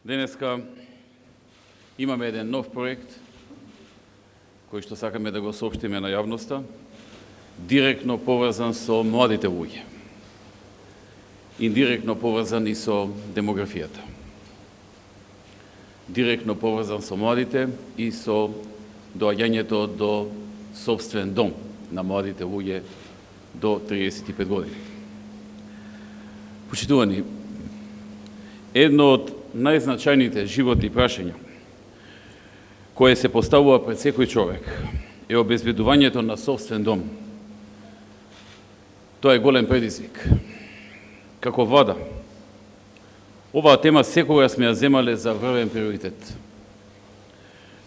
Денеска имаме еден нов проект кој што сакаме да го соопштиме на јавноста, директно поврзан со младите луѓе, индиректно поврзан и со демографијата, директно поврзан со младите и со доаѓањето до собствен дом на младите луѓе до 35 години. Почитувани, едно од најзначајните животни прашања кое се поставува пред секој човек е обезбедувањето на собствен дом. Тоа е голем предизвик. Како влада, оваа тема секогаш сме ја земале за врвен приоритет.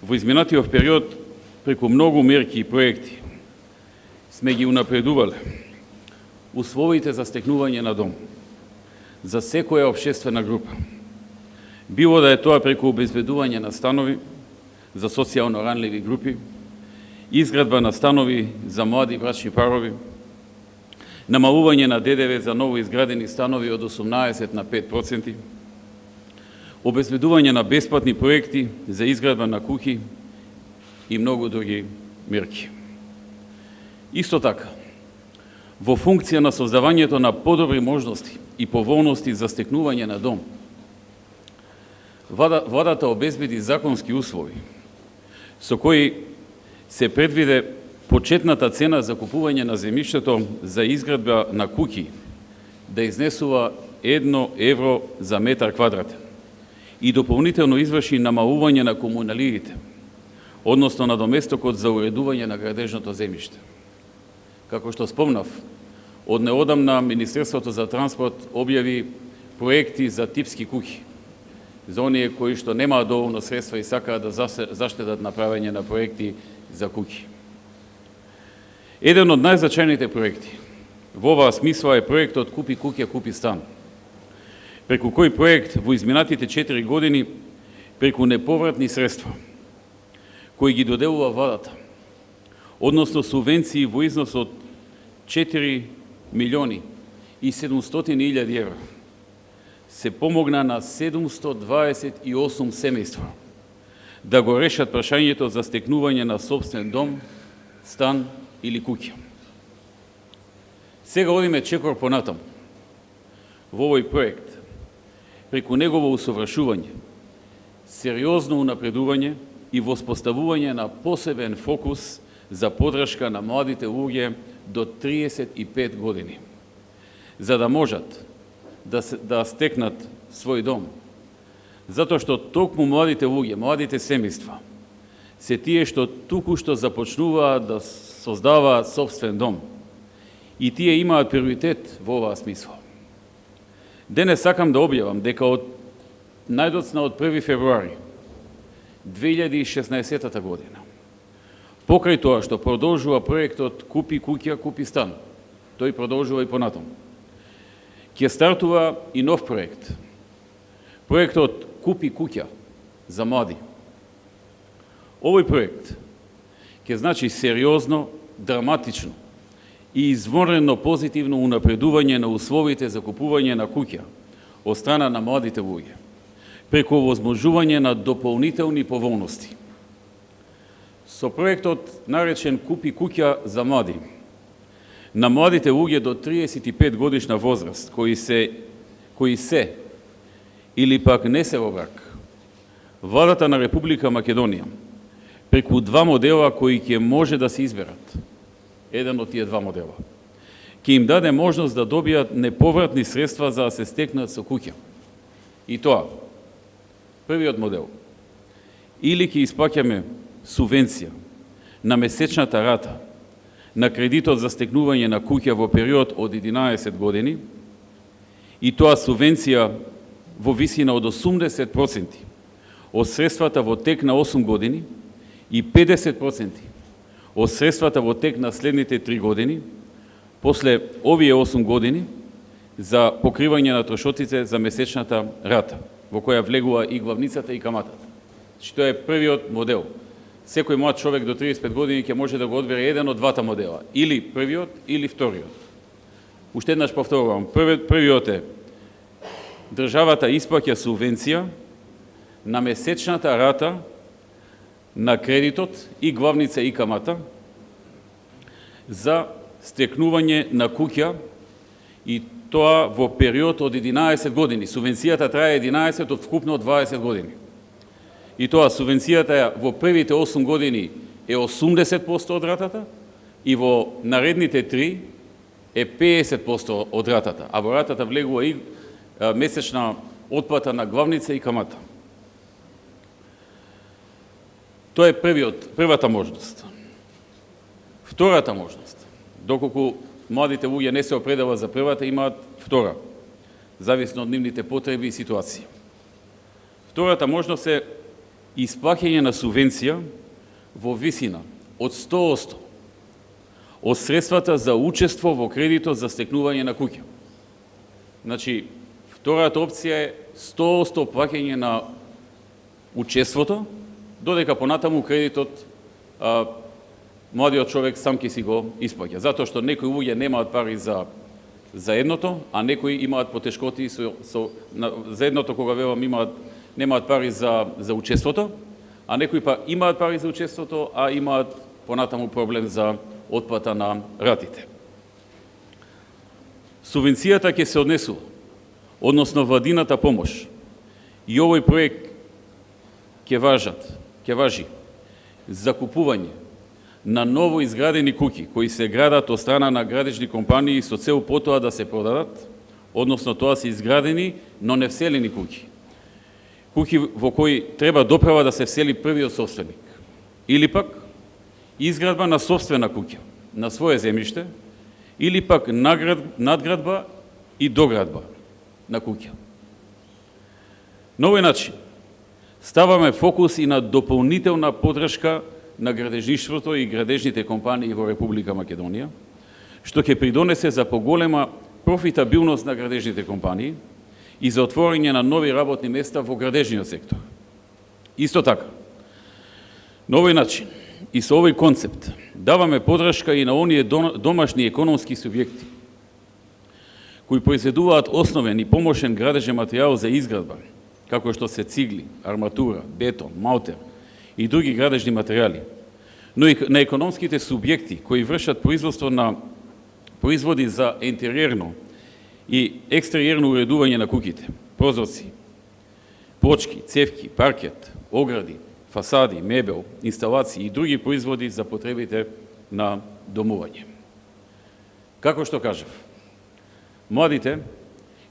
Во изминатиот период, преку многу мерки и проекти, сме ги унапредувале условите за стекнување на дом за секоја општествена група. Било да е тоа преку обезбедување на станови за социјално ранливи групи, изградба на станови за млади брачни парови, намалување на ДДВ за ново изградени станови од 18 на 5%, обезбедување на бесплатни проекти за изградба на куќи и многу други мерки. Исто така, во функција на создавањето на подобри можности и поволности за стекнување на дом, владата обезбеди законски услови со кои се предвиде почетната цена за купување на земјиштето за изградба на куќи да изнесува 1 евро за метар квадратен и дополнително изврши намалување на комуналиите, односно на доместокот за уредување на градежното земјиште. Како што спомнав, од неодамна Министерството за транспорт објави проекти за типски куќи, за оние кои што немаат доволно средства и сакаат да заштедат направење на проекти за куќи. Еден од најзначајните проекти во оваа смисла е проектот Купи куќа, купи стан, преку кој проект во изминатите 4 години, преку неповратни средства, кои ги доделува владата, односно субвенции во износ од 4 милиони и 700.000 евра, се помогна на 728 семејства да го решат прашањето за стекнување на собствен дом, стан или куќа. Сега одиме чекор понатаму. Во овој проект, преку негово усовршување, сериозно унапредување и воспоставување на посебен фокус за поддршка на младите луѓе до 35 години, за да можат да стекнат свој дом. Затоа што токму младите луѓе, младите семејства, се тие што туку што започнуваат да создаваат собствен дом и тие имаат приоритет во оваа смисла. Денес сакам да објавам дека од најдоцна од 1 февруари 2016 година, покрај тоа што продолжува проектот Купи куќа, купи стан, тој продолжува и понатаму, ќе стартува и нов проект. Проектот Купи куќа за млади. Овој проект ќе значи сериозно, драматично и извонредно позитивно унапредување на условите за купување на куќа од страна на младите луѓе, преку возможување на дополнителни поволности. Со проектот наречен Купи куќа за млади, на младите луѓе до 35 годишна возраст, кои се или пак не се во брак, владата на Република Македонија, преку два модела кои ќе може да се изберат, еден од тие два модела, ќе им даде можност да добијат неповратни средства за да се стекнат со куќа. И тоа, првиот модел, или ќе исплаќаме субвенција на месечната рата на кредитот за стекнување на куќа во период од 11 години, и тоа субвенција во висина од 80% од средствата во тек на 8 години и 50% од средствата во тек на следните 3 години, после овие 8 години за покривање на трошоците за месечната рата, во која влегува и главницата и каматата. Што е првиот модел. Секој млад човек до 35 години ќе може да го одбере еден од двата модела, или првиот или вториот. Уште еднаш повторувам, првиот е државата исплаќа субвенција на месечната рата на кредитот и главница и камата за стекнување на куќа, и тоа во период од 11 години. Субвенцијата трае 11 од вкупно 20 години. И тоа субвенцијата во првите 8 години е 80% од ратата и во наредните 3 е 50% од ратата, а во ратата влегува и месечна отплата на главница и камата. Тоа е првата можност. Втората можност, доколку младите луѓе не се определат за првата, имаат втора, зависно од нивните потреби и ситуација. Втората можност е исплаќање на субвенција во висина од 100% од средствата за учество во кредитот за стекнување на куќа. Значи, втората опција е 100% плаќање на учеството, додека понатаму кредитот младиот човек сам ќе си го исплаќа. Затоа што некои луѓе немаат пари за едното, а некои имаат потешкоти за едното, кога велам немаат пари за учеството, а некои па имаат пари за учеството, а имаат понатаму проблем за отплата на ратите. Субвенцијата ќе се однесува, односно владината помош, и овој проект ќе важи за купување на ново изградени куќи кои се градат од страна на градежни компании со цел потоа да се продадат, односно тоа се изградени, но не вселени куќи. Куќи во кои треба доправа да се всели првиот собственик. Или пак изградба на собствена куќа, на свое земјиште, или пак надградба и доградба на куќа. На овој начин ставаме фокус и на дополнителна поддршка на градежништвото и градежните компании во Република Македонија, што ќе придонесе за поголема профитабилност на градежните компании и за отворање на нови работни места во градежниот сектор. Исто така, на овој начин и со овој концепт даваме поддршка и на оние домашни економски субјекти кои произведуваат основен и помошен градежен материјал за изградба, како што се цигли, арматура, бетон, маутер и други градежни материјали, но и на економските субјекти кои вршат производство на производи за интериерно и екстериерно уредување на куќите, прозорци, плочки, цевки, паркет, огради, фасади, мебел, инсталации и други производи за потребите на домување. Како што кажав, младите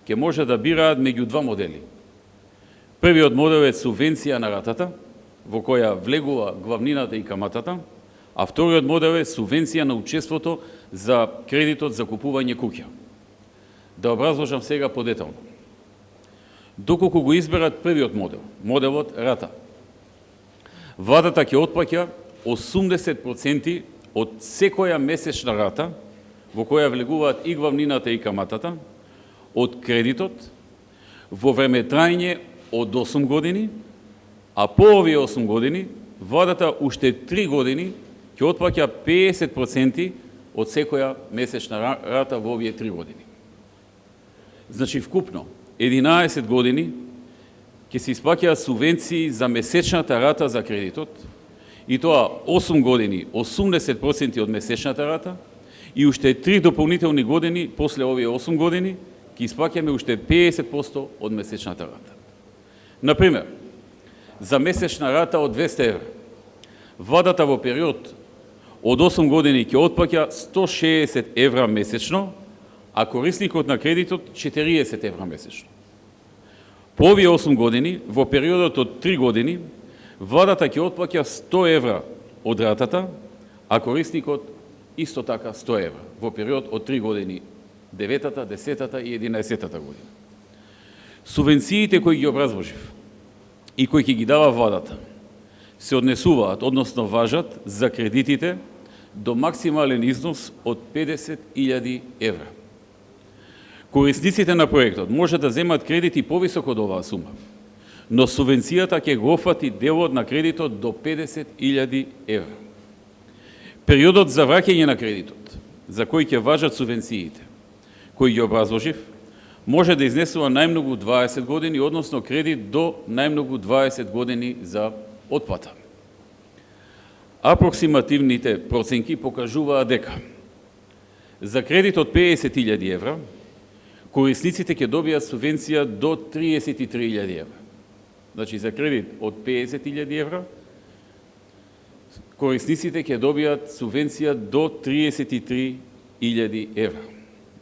ќе може да бираат меѓу два модели. Првиот модел е субвенција на ратата, во која влегува главнината и каматата, а вториот модел е субвенција на учеството за кредитот за купување куќа. Да образложам сега подетално. Доколку го изберат првиот модел, моделот рата, владата ќе отплаќа 80% од секоја месечна рата, во која влегуваат и главнината и каматата, од кредитот во време трајање од 8 години, а по овие 8 години, владата уште 3 години ќе отплаќа 50% од секоја месечна рата во овие 3 години. Значи, вкупно, 11 години ќе се исплаќаат субвенции за месечната рата за кредитот, и тоа 8 години 80% од месечната рата, и уште 3 дополнителни години, после овие 8 години, ќе исплаќаме уште 50% од месечната рата. Например, за месечна рата од 200 евра, владата во период од 8 години ќе отплаќа 160 евра месечно, а корисникот на кредитот 40 евра месечно. По овие 8 години, во периодот од 3 години, владата ќе отплаќа 100 евра од ратата, а корисникот исто така 100 евра, во период од 3 години, 9-та, 10-та и 11-та година. Субвенциите кои ги образложив и кои ќе ги дава владата се однесуваат, односно важат за кредитите до максимален износ од 50.000 евра. Корисниците на проектот може да земат кредити повисок од оваа сума, но субвенцијата ќе го офати делот на кредитот до 50.000 евра. Периодот за враќање на кредитот, за кој ќе важат субвенциите, кои ги образложив, може да изнесува најмногу 20 години, односно кредит до најмногу 20 години за отплата. Апроксимативните проценки покажуваат дека за кредит од 50.000 евра, корисниците ќе добијат субвенција до 33.000 евра. Значи, за кредит од 50.000 евра, корисниците ќе добијат субвенција до 33.000 евра.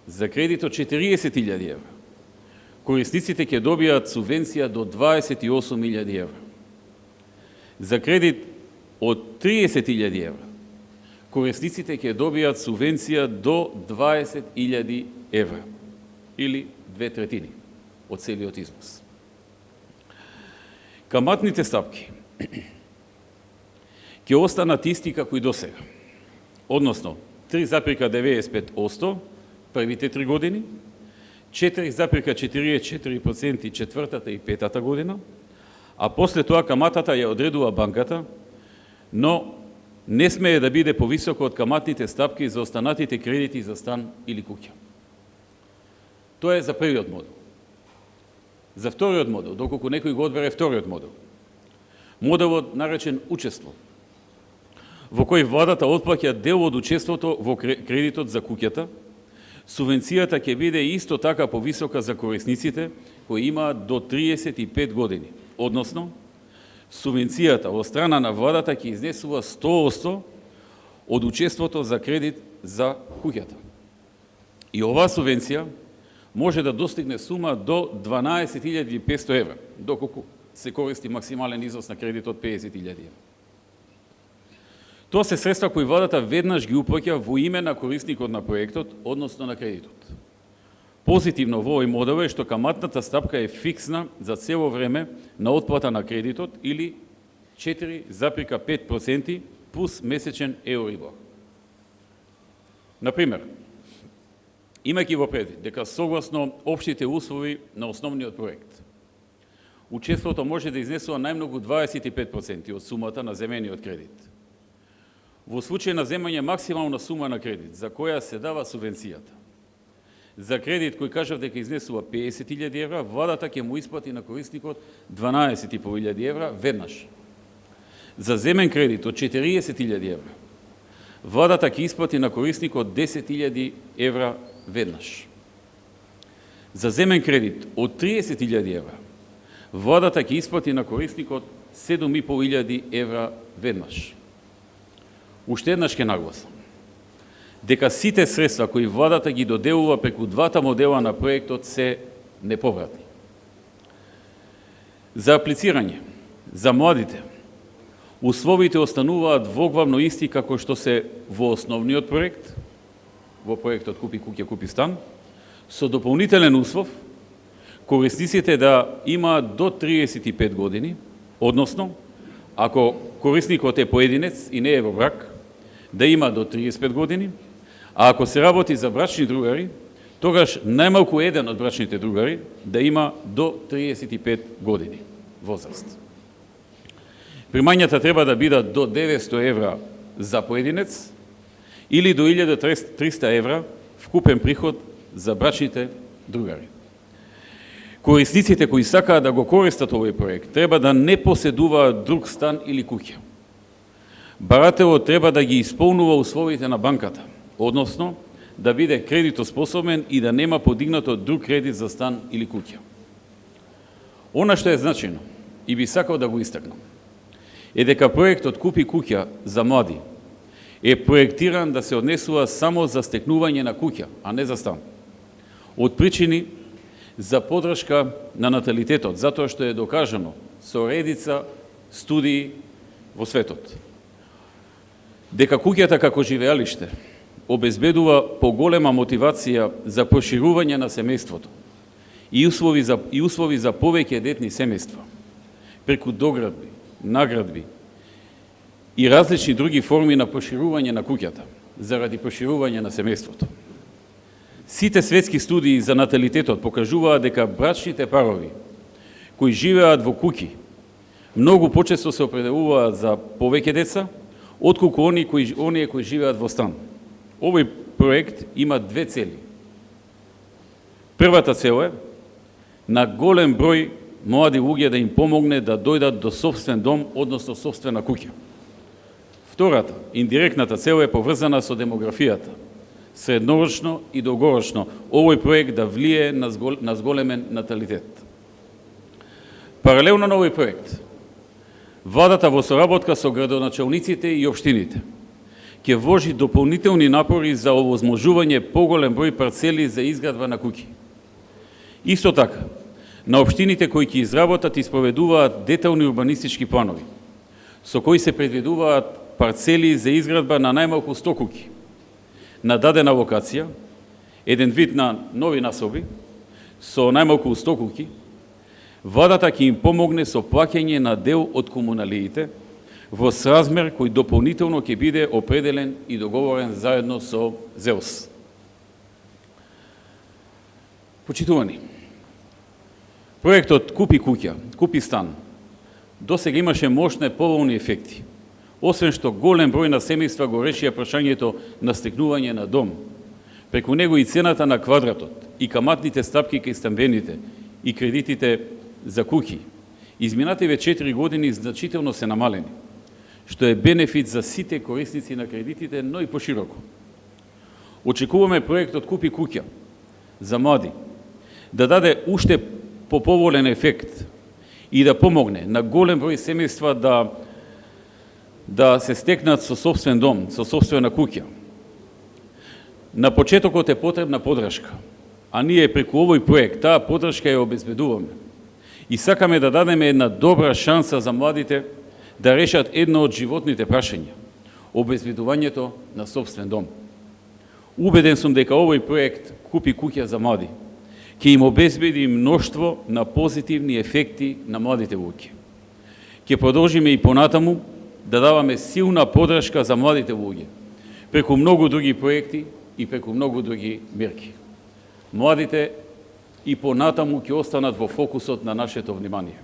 За кредит од 40.000 евра, корисниците ќе добијат субвенција до 28.000 евра. За кредит од 30.000 евра, корисниците ќе добијат субвенција до 20.000 евра, или 2/3 од целиот износ. Каматните стапки ќе останат исти како и досега, односно 3,95% првите 3 години, 4,44% четвртата и петата година, а после тоа каматата ја одредува банката, но не смее да биде повисоко од каматните стапки за останатите кредити за стан или куќа. Тоа е за првиот модел. За вториот модел, доколку некој го одбере вториот модел, моделот наречен учество, во кој владата отплаќа дел од учеството во кредитот за куќата, субвенцијата ќе биде исто така повисока за корисниците кои имаат до 35 години, односно, субвенцијата од страна на владата ќе изнесува 100% од учеството за кредит за куќата. И оваа субвенција може да достигне сума до 12.500 евра, доколку се користи максимален износ на кредит од 50.000 евра. Тоа се средства кои владата веднаш ги уплаќа во име на корисникот на проектот, односно на кредитот. Позитивно во овој модел е што каматната стапка е фиксна за цело време на отплата на кредитот или 4,5% плюс месечен Еурибор. Например, имајќи во предвид дека согласно општите услови на основниот проект, учеството може да изнесува најмногу 25% од сумата на земениот кредит. Во случај на земање максимална сума на кредит, за која се дава субвенцијата, за кредит кој кажав дека изнесува 50.000 евра, владата ќе му исплати на корисникот 12.500 евра веднаш. За земен кредит од 40.000 евра, владата ќе исплати на корисникот 10.000 евра веднаш. За земен кредит од 30.000 евра, владата ќе исплати на корисникот 7.500 евра веднаш. Уште еднаш ќе нагласам дека сите средства кои владата ги доделува преку двата модела на проектот се неповратни. За аплицирање, за младите, условите остануваат воглавно исти како што се во основниот проект, во проектот Купи куќа, купи стан, со дополнителен услов корисниците да имаат до 35 години, односно, ако корисникот е поединец и не е во брак, да има до 35 години, а ако се работи за брачни другари, тогаш најмалку еден од брачните другари да има до 35 години возраст. Примањата треба да бидат до 900 евра за поединец или до 1300 евра вкупен приход за брачните другари. Корисниците кои сакаат да го користат овој проект треба да не поседуваат друг стан или куќа. Барателот треба да ги исполнува условите на банката, односно да биде кредитоспособен и да нема подигнато друг кредит за стан или куќа. Она што е значено и би сакал да го истакнам е дека проектот Купи куќа за млади е проектиран да се однесува само за стекнување на куќа, а не за стан. Од причини за подршка на наталитетот, затоа што е докажано со редица студии во светот дека куќата како живеалиште обезбедува поголема мотивација за проширување на семејството и услови за повеќе детни семејства преку доградби, наградби и различни други форми на проширување на куќата заради проширување на семејството. Сите светски студии за наталитетот покажуваат дека брачните парови кои живеат во куќи многу почесто се определуваат за повеќе деца отколку оние кои живеат во стан. Овој проект има две цели. Првата цел е на голем број млади луѓе да им помогне да дојдат до собствен дом, односно собствена куќа. Втората, индиректната цел е поврзана со демографијата. Среднорочно и долгорочно овој проект да влие на зголемен наталитет. Паралелно на овој проект, владата во соработка со градоначалниците и општините ќе вложи дополнителни напори за овозможување поголем број парцели за изградба на куќи. Исто така, на општините кои ќе изработат и спроведуваат детални урбанистички планови, со кои се предвидуваат парцели за изградба на најмалку 100 куќи на дадена локација, еден вид на нови насоби, со најмалку 100 куќи, владата ќе им помогне со плаќање на дел од комуналиите во сразмер кој дополнително ќе биде определен и договорен заедно со ЗЕОС. Почитувани, проектот Купи куќа, Купи стан досега имаше мощни поволни ефекти. Освен што голем број на семејства го решија прашањето на стекнување на дом, преку него и цената на квадратот, и каматните стапки кај стамбените, и кредитите за куќи, изминативе 4 години значително се намалени, што е бенефит за сите корисници на кредитите, но и пошироко. Очекуваме проектот Купи куќа за млади да даде уште поповолен ефект и да помогне на голем број семејства да се стекнат со собствен дом, со собствена куќа. На почетокот е потребна подршка, а ние преку овој проект таа подршка ја обезбедуваме. И сакаме да дадеме една добра шанса за младите да решат едно од животните прашања – обезбедувањето на собствен дом. Убеден сум дека овој проект Купи куќа за млади ќе им обезбеди мноштво на позитивни ефекти на младите луѓе. Ќе продолжиме и понатаму да даваме силна подршка за младите луѓе преку многу други проекти и преку многу други мерки. Младите и понатаму ќе останат во фокусот на нашето внимание.